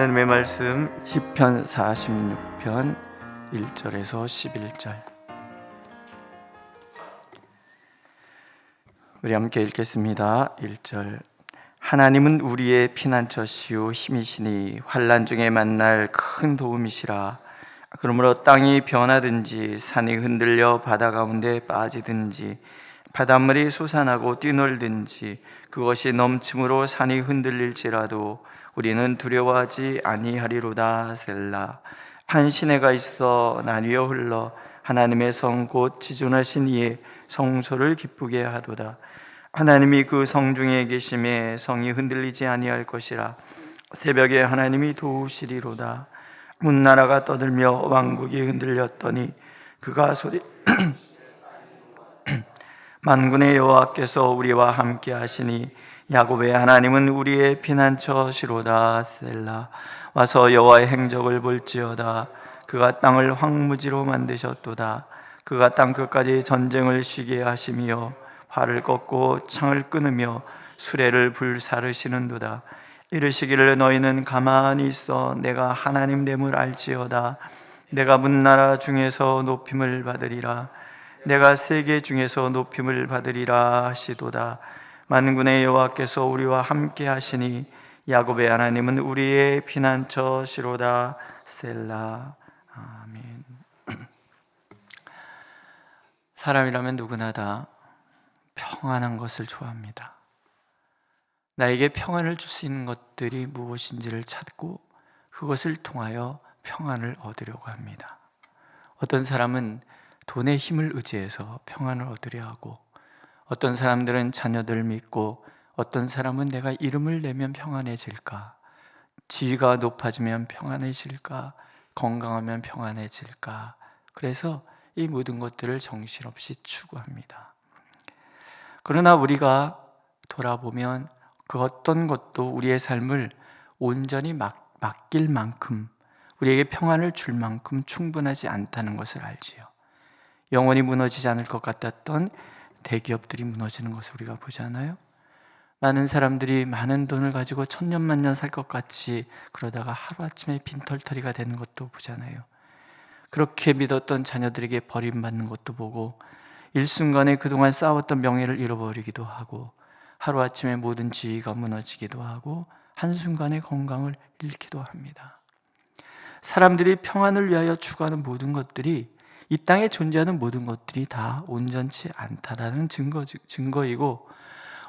하나님의 말씀 시편 46편 1절에서 11절 우리 함께 읽겠습니다. 1절 하나님은 우리의 피난처시요 힘이시니 환난 중에 만날 큰 도움이시라. 그러므로 땅이 변하든지 산이 흔들려 바다 가운데 빠지든지 바닷물이 솟아나고 뛰놀든지 그것이 넘침으로 산이 흔들릴지라도 우리는 두려워하지 아니하리로다. 셀라. 한 시내가 있어 나뉘어 흘러 하나님의 성 곧 지존하신 이의 성소를 기쁘게 하도다. 하나님이 그 성 중에 계심에 성이 흔들리지 아니할 것이라. 새벽에 하나님이 도우시리로다. 문나라가 떠들며 왕국이 흔들렸더니 그가 소리 만군의 여호와께서 우리와 함께 하시니 야곱의 하나님은 우리의 피난처시로다. 셀라. 와서 여호와의 행적을 볼지어다. 그가 땅을 황무지로 만드셨도다. 그가 땅 끝까지 전쟁을 쉬게 하시며 활을 꺾고 창을 끊으며 수레를 불사르시는도다. 이르시기를 너희는 가만히 있어 내가 하나님 됨을 알지어다. 내가 문나라 중에서 높임을 받으리라. 내가 세계 중에서 높임을 받으리라 하시도다. 만군의 여호와께서 우리와 함께 하시니 야곱의 하나님은 우리의 피난처시로다. 셀라. 아멘. 사람이라면 누구나 다 평안한 것을 좋아합니다. 나에게 평안을 줄 수 있는 것들이 무엇인지를 찾고 그것을 통하여 평안을 얻으려고 합니다. 어떤 사람은 돈의 힘을 의지해서 평안을 얻으려 하고, 어떤 사람들은 자녀들을 믿고, 어떤 사람은 내가 이름을 내면 평안해질까, 지위가 높아지면 평안해질까, 건강하면 평안해질까. 그래서 이 모든 것들을 정신없이 추구합니다. 그러나 우리가 돌아보면 그 어떤 것도 우리의 삶을 온전히 맡길 만큼, 우리에게 평안을 줄 만큼 충분하지 않다는 것을 알지요. 영원히 무너지지 않을 것 같았던 대기업들이 무너지는 것을 우리가 보잖아요. 많은 사람들이 많은 돈을 가지고 천년만년 살 것 같이 그러다가 하루아침에 빈털터리가 되는 것도 보잖아요. 그렇게 믿었던 자녀들에게 버림받는 것도 보고, 일순간에 그동안 쌓아왔던 명예를 잃어버리기도 하고, 하루아침에 모든 지위가 무너지기도 하고, 한순간에 건강을 잃기도 합니다. 사람들이 평안을 위하여 추구하는 모든 것들이, 이 땅에 존재하는 모든 것들이 다 온전치 않다라는 증거이고,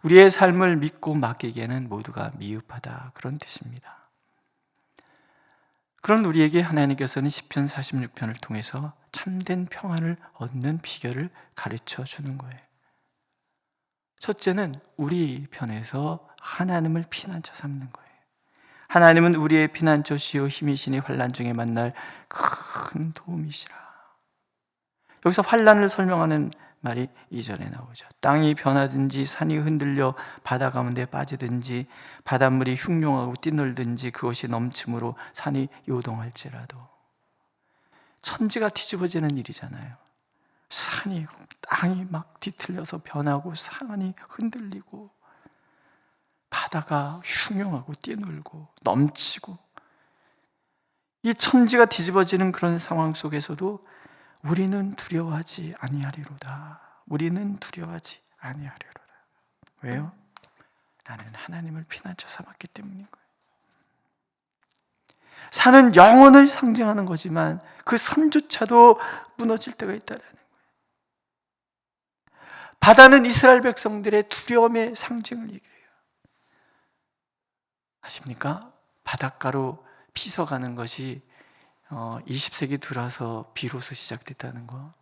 우리의 삶을 믿고 맡기기에는 모두가 미흡하다, 그런 뜻입니다. 그런 우리에게 하나님께서는 시편 46편을 통해서 참된 평안을 얻는 비결을 가르쳐 주는 거예요. 첫째는 우리 편에서 하나님을 피난처 삼는 거예요. 하나님은 우리의 피난처시요 힘이시니 환난 중에 만날 큰 도움이시라. 여기서 환난을 설명하는 말이 2절에 나오죠. 땅이 변하든지 산이 흔들려 바다 가운데 빠지든지 바닷물이 흉룡하고 뛰놀든지 그것이 넘침으로 산이 요동할지라도. 천지가 뒤집어지는 일이잖아요. 땅이 막 뒤틀려서 변하고 산이 흔들리고 바다가 흉룡하고 뛰놀고 넘치고, 이 천지가 뒤집어지는 그런 상황 속에서도 우리는 두려워하지 아니하리로다. 우리는 두려워하지 아니하리로다. 왜요? 나는 하나님을 피난처 삼았기 때문인 거예요. 산은 영혼을 상징하는 거지만 그 산조차도 무너질 때가 있다는 거예요. 바다는 이스라엘 백성들의 두려움의 상징을 얘기해요. 아십니까? 바닷가로 피서가는 것이 20세기 들어서 비로소 시작됐다는 거.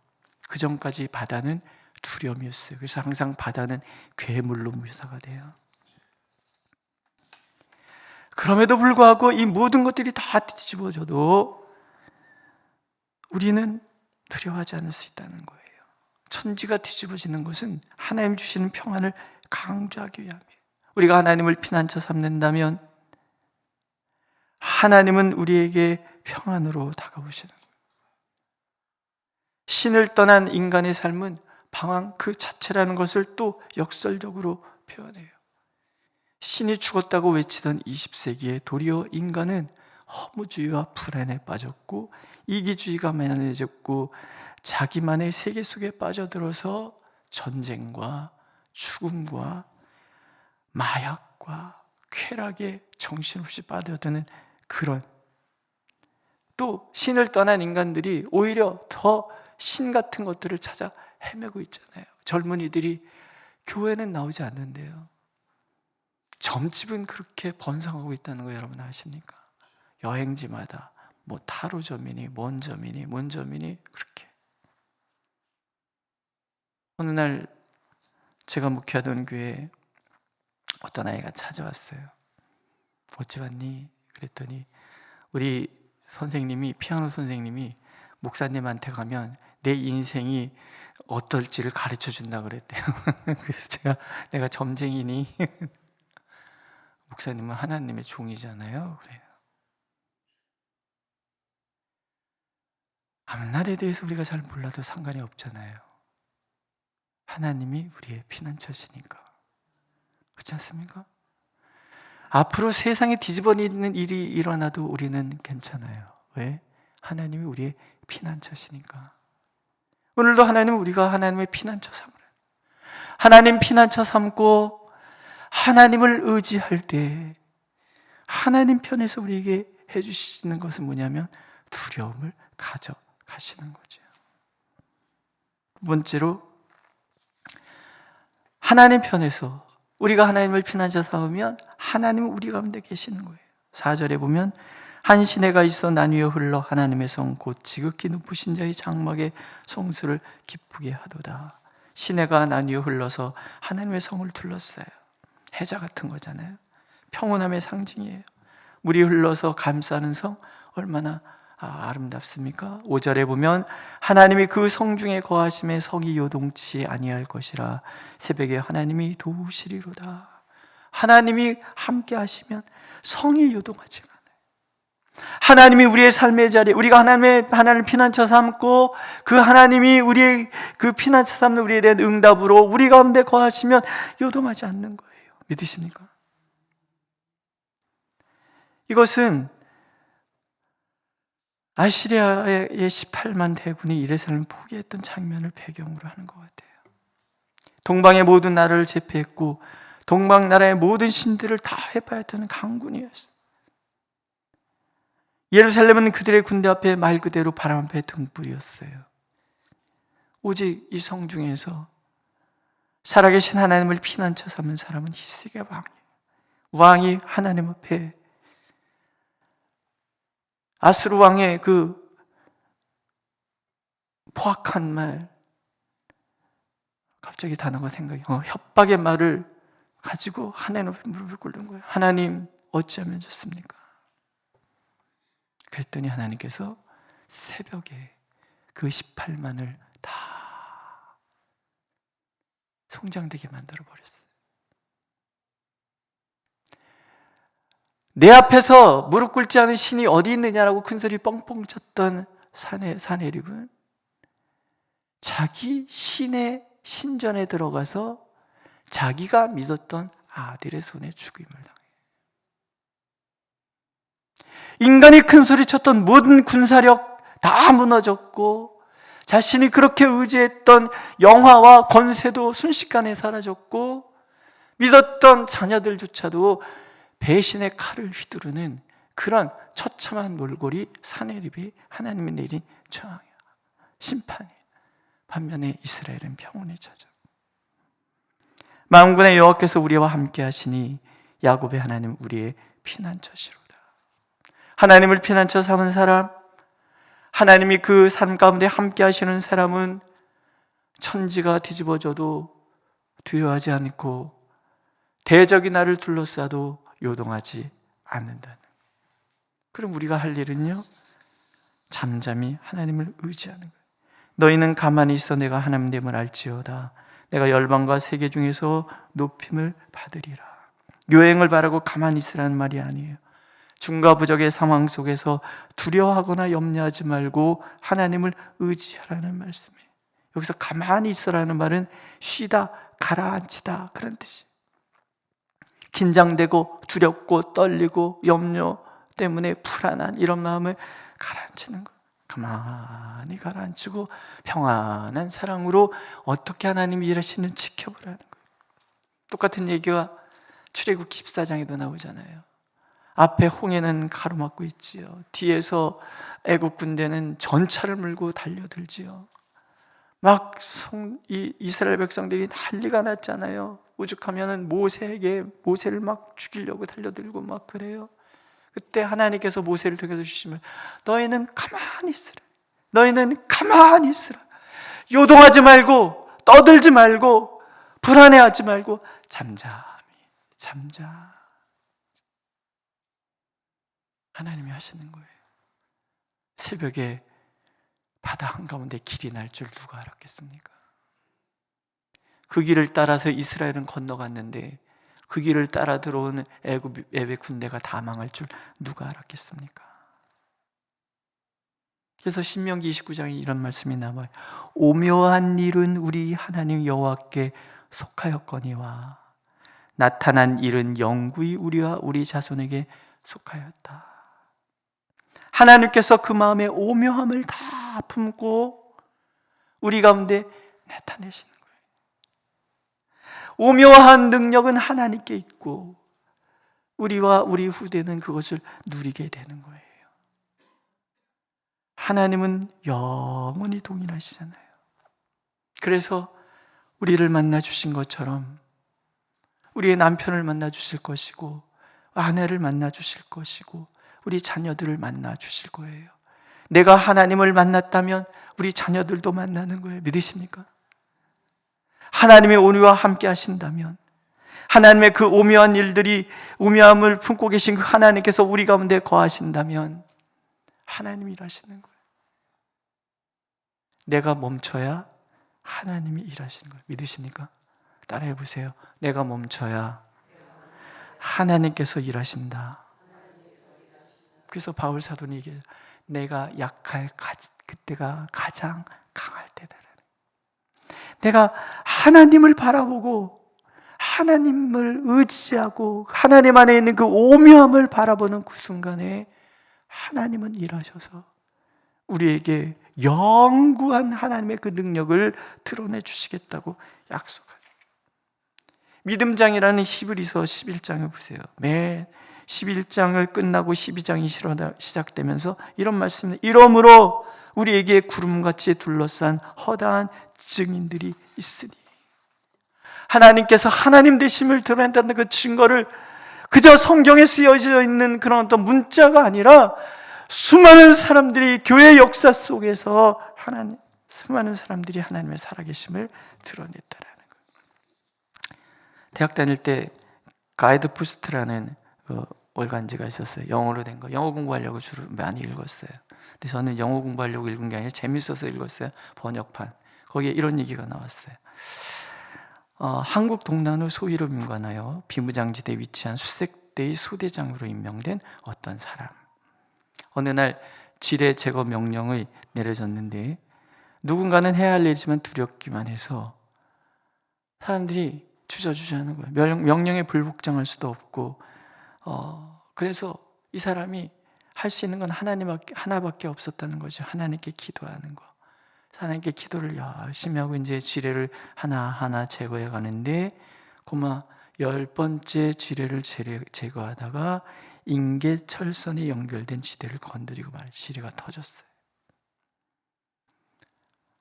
그 전까지 바다는 두려움이었어요. 그래서 항상 바다는 괴물로 묘사가 돼요. 그럼에도 불구하고 이 모든 것들이 다 뒤집어져도 우리는 두려워하지 않을 수 있다는 거예요. 천지가 뒤집어지는 것은 하나님 주시는 평안을 강조하기 위함이에요. 우리가 하나님을 피난처 삼는다면 하나님은 우리에게 평안으로 다가오시는 거예요. 신을 떠난 인간의 삶은 방황 그 자체라는 것을 또 역설적으로 표현해요. 신이 죽었다고 외치던 20세기에 도리어 인간은 허무주의와 불안에 빠졌고 이기주의가 만연해졌고 자기만의 세계 속에 빠져들어서 전쟁과 죽음과 마약과 쾌락에 정신없이 빠져드는 그런, 또 신을 떠난 인간들이 오히려 더 신 같은 것들을 찾아 헤매고 있잖아요. 젊은이들이 교회는 나오지 않는데요, 점집은 그렇게 번성하고 있다는 거 여러분 아십니까? 여행지마다 뭐 타로점이니 뭔 점이니 뭔 점이니 그렇게. 어느 날 제가 목회하던 교회에 어떤 아이가 찾아왔어요. 어찌 왔니? 그랬더니 우리 선생님이, 피아노 선생님이 목사님한테 가면 내 인생이 어떨지를 가르쳐 준다 그랬대요. 그래서 내가 점쟁이니? 목사님은 하나님의 종이잖아요. 그래요. 앞날에 대해서 우리가 잘 몰라도 상관이 없잖아요. 하나님이 우리의 피난처시니까. 그렇지 않습니까? 앞으로 세상에 뒤집어지는 일이 일어나도 우리는 괜찮아요. 왜? 하나님이 우리의 피난처시니까. 오늘도 하나님은 우리가 하나님의 피난처 삼으라. 하나님 피난처 삼고 하나님을 의지할 때 하나님 편에서 우리에게 해주시는 것은 뭐냐면 두려움을 가져가시는 거죠. 두 번째로, 하나님 편에서 우리가 하나님을 피난처 삼으면 하나님은 우리 가운데 계시는 거예요. 4절에 보면 한 시내가 있어 난 위에 흘러 하나님의 성 곧 지극히 높으신 자의 장막에 성수를 기쁘게 하도다. 시내가 난 위에 흘러서 하나님의 성을 둘렀어요. 해자 같은 거잖아요. 평온함의 상징이에요. 물이 흘러서 감싸는 성, 얼마나 아름답습니까? 5절에 보면 하나님이 그 성중에 거하심에 성이 요동치 아니할 것이라. 새벽에 하나님이 도우시리로다. 하나님이 함께 하시면 성이 요동하지 않아요. 하나님이 우리의 삶의 자리에, 우리가 하나님을 피난처 삼고 그 하나님이 우리의 그 피난처 삼는 우리에 대한 응답으로 우리 가운데 거하시면 요동하지 않는 거예요. 믿으십니까? 이것은 아시리아의 18만 대군이 예루살렘을 포기했던 장면을 배경으로 하는 것 같아요. 동방의 모든 나라를 제패했고 동방 나라의 모든 신들을 다 해파했다는 강군이었어요. 예루살렘은 그들의 군대 앞에 말 그대로 바람 앞에 등불이었어요. 오직 이 성중에서 살아계신 하나님을 피난처 삼은 사람은 히스기야 왕이에요. 왕이 하나님 앞에 아수르 왕의 그 포악한 말, 갑자기 단어가 생각이, 협박의 말을 가지고 하나님 앞에 무릎을 꿇는 거예요. 하나님, 어찌하면 좋습니까? 그랬더니 하나님께서 새벽에 그 18만을 다 송장되게 만들어 버렸어요. 내 앞에서 무릎 꿇지 않은 신이 어디 있느냐라고 큰소리 뻥뻥 쳤던 사내립은 자기 신의 신전에 들어가서 자기가 믿었던 아들의 손에 죽임을 당해요. 인간이 큰소리 쳤던 모든 군사력 다 무너졌고 자신이 그렇게 의지했던 영화와 권세도 순식간에 사라졌고 믿었던 자녀들조차도 배신의 칼을 휘두르는 그런 처참한 몰골이 사내립이 하나님이 내린 심판이에요. 반면에 이스라엘은 평온에 찾아. 만군의 여호와께서 우리와 함께 하시니 야곱의 하나님 우리의 피난처시로다. 하나님을 피난처 삼은 사람, 하나님이 그 산 가운데 함께 하시는 사람은 천지가 뒤집어져도 두려워하지 않고 대적이 나를 둘러싸도 요동하지 않는다는. 그럼 우리가 할 일은요, 잠잠히 하나님을 의지하는 거예요. 너희는 가만히 있어 내가 하나님됨을 알지어다. 내가 열방과 세계 중에서 높임을 받으리라. 요행을 바라고 가만히 있으라는 말이 아니에요. 중과부적의 상황 속에서 두려워하거나 염려하지 말고 하나님을 의지하라는 말씀이에요. 여기서 가만히 있으라는 말은 쉬다, 가라앉히다 그런 뜻이에요. 긴장되고 두렵고 떨리고 염려, 때문에 불안한 이런 마음을 가라앉히는 거예요. 가만히 가라앉히고 평안한 사랑으로 어떻게 하나님이 일하시는 지켜보라는 거예요. 똑같은 얘기가 출애굽기 14장에도 나오잖아요. 앞에 홍해는 가로막고 있지요. 뒤에서 애굽 군대는 전차를 몰고 달려들지요. 막 이스라엘 백성들이 난리가 났잖아요. 오죽하면은 모세를 막 죽이려고 달려들고 막 그래요. 그때 하나님께서 모세를 통해서 주시면 너희는 가만히 있으라. 너희는 가만히 있으라. 요동하지 말고 떠들지 말고 불안해하지 말고 잠잠히 하나님이 하시는 거예요. 새벽에 바다 한가운데 길이 날 줄 누가 알았겠습니까? 그 길을 따라서 이스라엘은 건너갔는데 그 길을 따라 들어온 애굽의 군대가 다 망할 줄 누가 알았겠습니까? 그래서 신명기 29장에 이런 말씀이 나와요. 오묘한 일은 우리 하나님 여호와께 속하였거니와 나타난 일은 영구히 우리와 우리 자손에게 속하였다. 하나님께서 그 마음의 오묘함을 다 품고 우리 가운데 나타내시는 거예요. 오묘한 능력은 하나님께 있고 우리와 우리 후대는 그것을 누리게 되는 거예요. 하나님은 영원히 동일하시잖아요. 그래서 우리를 만나 주신 것처럼 우리의 남편을 만나 주실 것이고 아내를 만나 주실 것이고 우리 자녀들을 만나 주실 거예요. 내가 하나님을 만났다면 우리 자녀들도 만나는 거예요. 믿으십니까? 하나님이 우리와 함께 하신다면 하나님의 그 오묘한 일들이 오묘함을 품고 계신 그 하나님께서 우리 가운데 거하신다면 하나님이 일하시는 거예요. 내가 멈춰야 하나님이 일하시는 거예요. 믿으십니까? 따라해 보세요. 내가 멈춰야 하나님께서 일하신다. 그래서 바울 사도는 얘기해요. 내가 약할 그때가 가장 강할 때다. 내가 하나님을 바라보고 하나님을 의지하고 하나님 안에 있는 그 오묘함을 바라보는 그 순간에 하나님은 일하셔서 우리에게 영구한 하나님의 그 능력을 드러내 주시겠다고 약속합니다. 믿음장이라는 히브리서 11장을 보세요. 매 11장을 끝나고 12장이 시작되면서 이런 말씀입니다. 이러므로 우리에게 구름같이 둘러싼 허다한 증인들이 있으니 하나님께서 하나님 되심을 드러낸다는 그 증거를 그저 성경에 쓰여져 있는 그런 어떤 문자가 아니라 수많은 사람들이 교회 역사 속에서 수많은 사람들이 하나님의 살아계심을 드러냈다라는 거예요. 대학 다닐 때 가이드 포스트라는 월간지가 있었어요. 영어로 된 거. 영어 공부하려고 주로 많이 읽었어요. 근데 저는 영어 공부하려고 읽은 게 아니라 재밌어서 읽었어요. 번역판. 거기에 이런 얘기가 나왔어요. 한국 동남부 소위로 민관하여 비무장지대에 위치한 수색대의 소대장으로 임명된 어떤 사람. 어느 날 지뢰 제거 명령을 내려졌는데 누군가는 해야 할 일이지만 두렵기만 해서 사람들이 주저주저하는 거예요. 명령에 불복종할 수도 없고 그래서 이 사람이 할 수 있는 건 하나밖에 없었다는 거죠. 하나님께 기도하는 거. 하나님께 기도를 열심히 하고 이제 지뢰를 하나하나 제거해 가는데 고마 10번째 지뢰를 제거하다가 인계철선이 연결된 지대를 건드리고 지뢰가 터졌어요.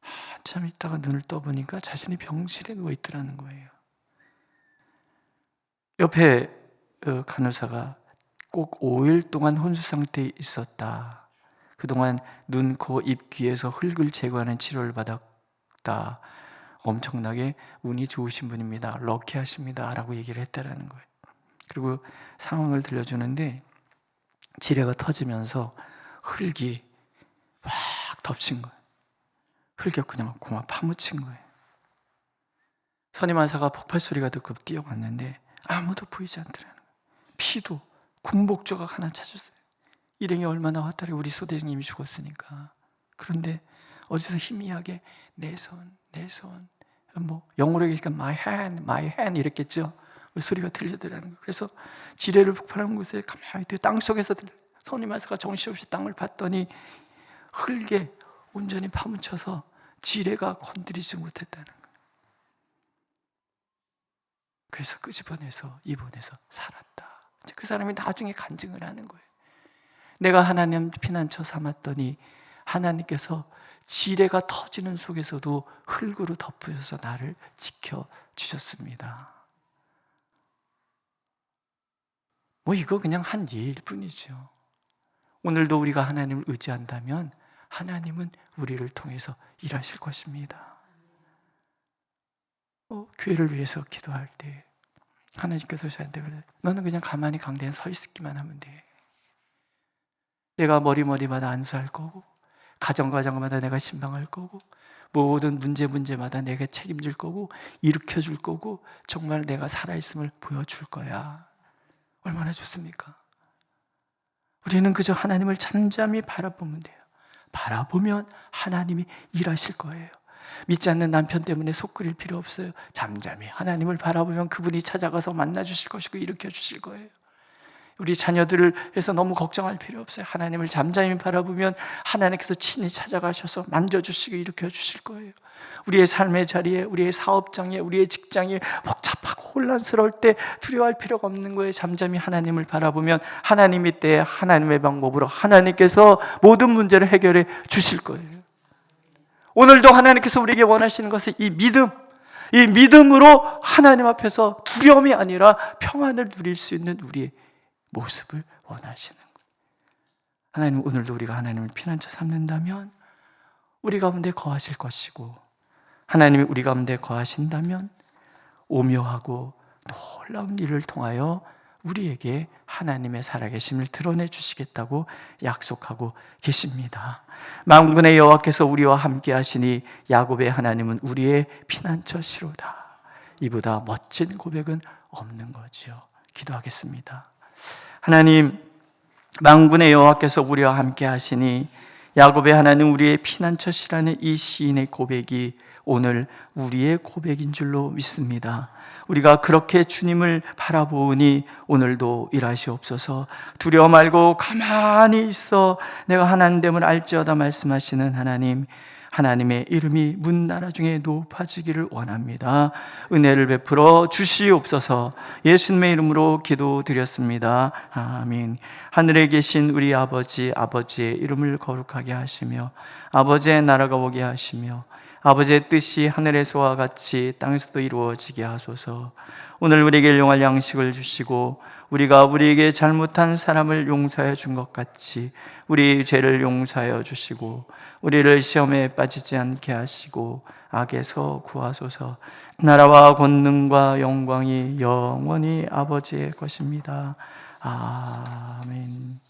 한참 있다가 눈을 떠보니까 자신이 병실에 누워있더라는 거예요. 옆에 간호사가 꼭 5일 동안 혼수 상태에 있었다. 그동안 눈, 코, 입, 귀에서 흙을 제거하는 치료를 받았다. 엄청나게 운이 좋으신 분입니다. 럭키하십니다. 라고 얘기를 했다라는 거예요. 그리고 상황을 들려주는데 지뢰가 터지면서 흙이 막 덮친 거예요. 흙이 그냥 고마 파묻힌 거예요. 선임한사가 폭발 소리가 듣고 뛰어갔는데 아무도 보이지 않더라는 거예요. 피도 군복조각 하나 찾았어요. 일행이 얼마나 왔다래 우리 소대장님이 죽었으니까. 그런데 어디서 희미하게 내 손 뭐 영어로 얘기하니까 my hand 이랬겠죠. 소리가 들리더라는 거예요. 그래서 지뢰를 폭발한 곳에 가만히 땅 속에서 손이마사가 정신없이 땅을 팠더니 흙에 온전히 파묻혀서 지뢰가 건드리지 못했다는 거예요. 그래서 끄집어내서 입원해서 살았다. 그 사람이 나중에 간증을 하는 거예요. 내가 하나님 피난처 삼았더니 하나님께서 지뢰가 터지는 속에서도 흙으로 덮으셔서 나를 지켜주셨습니다. 이거 그냥 한 예일 뿐이죠. 오늘도 우리가 하나님을 의지한다면 하나님은 우리를 통해서 일하실 것입니다. 교회를 위해서 기도할 때 하나님께서 저한테 그래, 너는 그냥 가만히 강대에 서 있기만 하면 돼. 내가 머리마다 안수할 거고, 가정마다 내가 신방할 거고, 모든 문제마다 내가 책임질 거고, 일으켜줄 거고, 정말 내가 살아있음을 보여줄 거야. 얼마나 좋습니까? 우리는 그저 하나님을 잠잠히 바라보면 돼요. 바라보면 하나님이 일하실 거예요. 믿지 않는 남편 때문에 속 끓일 필요 없어요. 잠잠히 하나님을 바라보면 그분이 찾아가서 만나주실 것이고 일으켜 주실 거예요. 우리 자녀들을 해서 너무 걱정할 필요 없어요. 하나님을 잠잠히 바라보면 하나님께서 친히 찾아가셔서 만져주시고 일으켜 주실 거예요. 우리의 삶의 자리에, 우리의 사업장에, 우리의 직장에 복잡하고 혼란스러울 때 두려워할 필요가 없는 거예요. 잠잠히 하나님을 바라보면 하나님이 때에 하나님의 방법으로 하나님께서 모든 문제를 해결해 주실 거예요. 오늘도 하나님께서 우리에게 원하시는 것은 이 믿음으로 하나님 앞에서 두려움이 아니라 평안을 누릴 수 있는 우리의 모습을 원하시는 거예요. 하나님, 오늘도 우리가 하나님을 피난처 삼는다면 우리 가운데 거하실 것이고, 하나님이 우리 가운데 거하신다면 오묘하고 놀라운 일을 통하여 우리에게 하나님의 살아계심을 드러내 주시겠다고 약속하고 계십니다. 만군의 여호와께서 우리와 함께 하시니 야곱의 하나님은 우리의 피난처시로다. 이보다 멋진 고백은 없는 거지요. 기도하겠습니다. 하나님, 만군의 여호와께서 우리와 함께 하시니 야곱의 하나님 우리의 피난처시라는 이 시인의 고백이 오늘 우리의 고백인 줄로 믿습니다. 우리가 그렇게 주님을 바라보니 오늘도 일하시옵소서. 두려워 말고 가만히 있어 내가 하나님됨을 알지어다 말씀하시는 하나님, 하나님의 이름이 문나라 중에 높아지기를 원합니다. 은혜를 베풀어 주시옵소서. 예수님의 이름으로 기도드렸습니다. 아멘. 하늘에 계신 우리 아버지, 아버지의 이름을 거룩하게 하시며 아버지의 나라가 오게 하시며 아버지의 뜻이 하늘에서와 같이 땅에서도 이루어지게 하소서. 오늘 우리에게 일용할 양식을 주시고 우리가 우리에게 잘못한 사람을 용서해 준 것 같이 우리 죄를 용서하여 주시고 우리를 시험에 빠지지 않게 하시고 악에서 구하소서. 나라와 권능과 영광이 영원히 아버지의 것입니다. 아멘.